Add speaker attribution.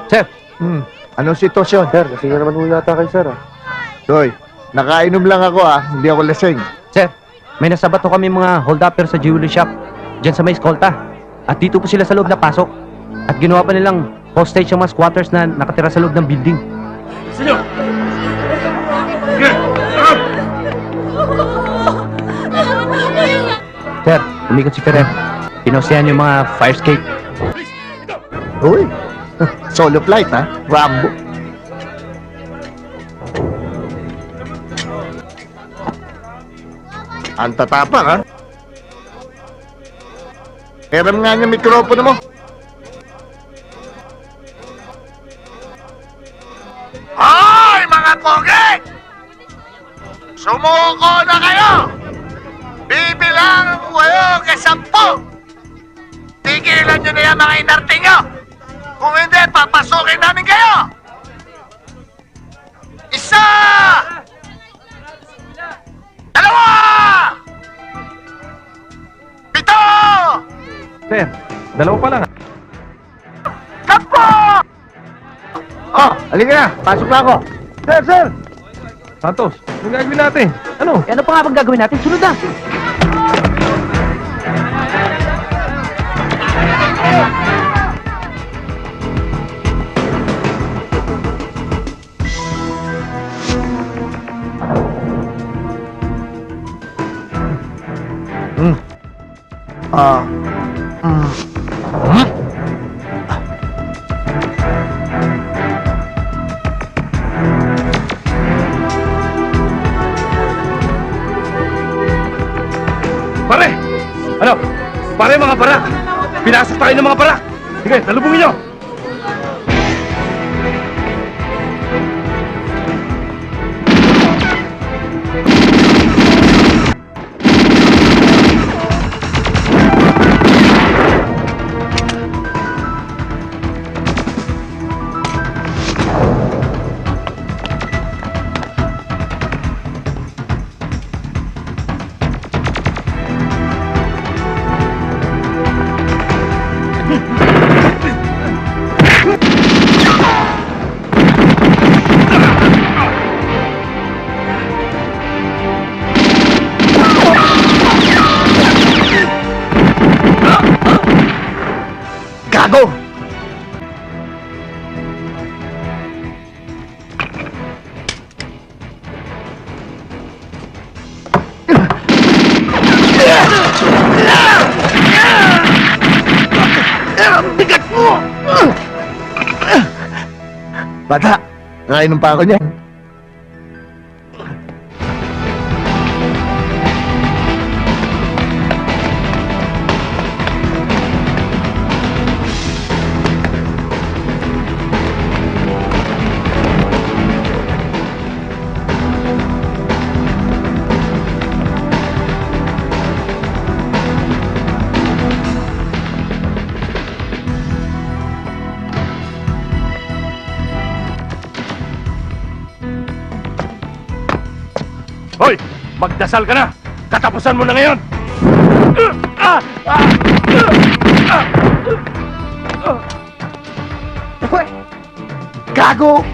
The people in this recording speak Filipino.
Speaker 1: Sir!
Speaker 2: Anong sitwasyon?
Speaker 3: Sir, kasi nga naman ho yata kay sir.
Speaker 2: Hoy, nakainom lang ako hindi ako lasing.
Speaker 1: Sir, may nasabat ko kami mga hold-upper sa jewelry shop dyan sa may eskolta. At dito po sila sa loob na pasok. At ginawa pa nilang hostage yung mga squatters na nakatira sa loob ng building.
Speaker 4: Senyor!
Speaker 1: Sir, umikot si Ferrer. Pinausihan yung mga fire escape.
Speaker 2: Uy, solo flight Rambo. Ang tatapang Meron nga yung mikropono mo. Hoy, mga pogi! Sumuko na kayo! Bibilang ko kayo kay 10! Tigilan nyo na yan mga inarte nyo! Kung hindi, papasukin namin kayo! Isa! Dalawa! Pito!
Speaker 3: Sir, dalawa pa lang.
Speaker 2: Sampo! Oh, halika na. Pasok na ako.
Speaker 3: Sir, sir! Santos, anong gagawin natin? Ano?
Speaker 1: Ano pa nga bang gagawin natin? Sunod na!
Speaker 3: Pare! Ano? Pare, mga barak! Pinasok tayo ng mga barak! Sige, talubungin nyo!
Speaker 2: Gago! Bigat mo! Bata, kainom pa ako niyan.
Speaker 3: Hoy! Magdasal ka na! Katapusan mo na ngayon!
Speaker 2: Gago!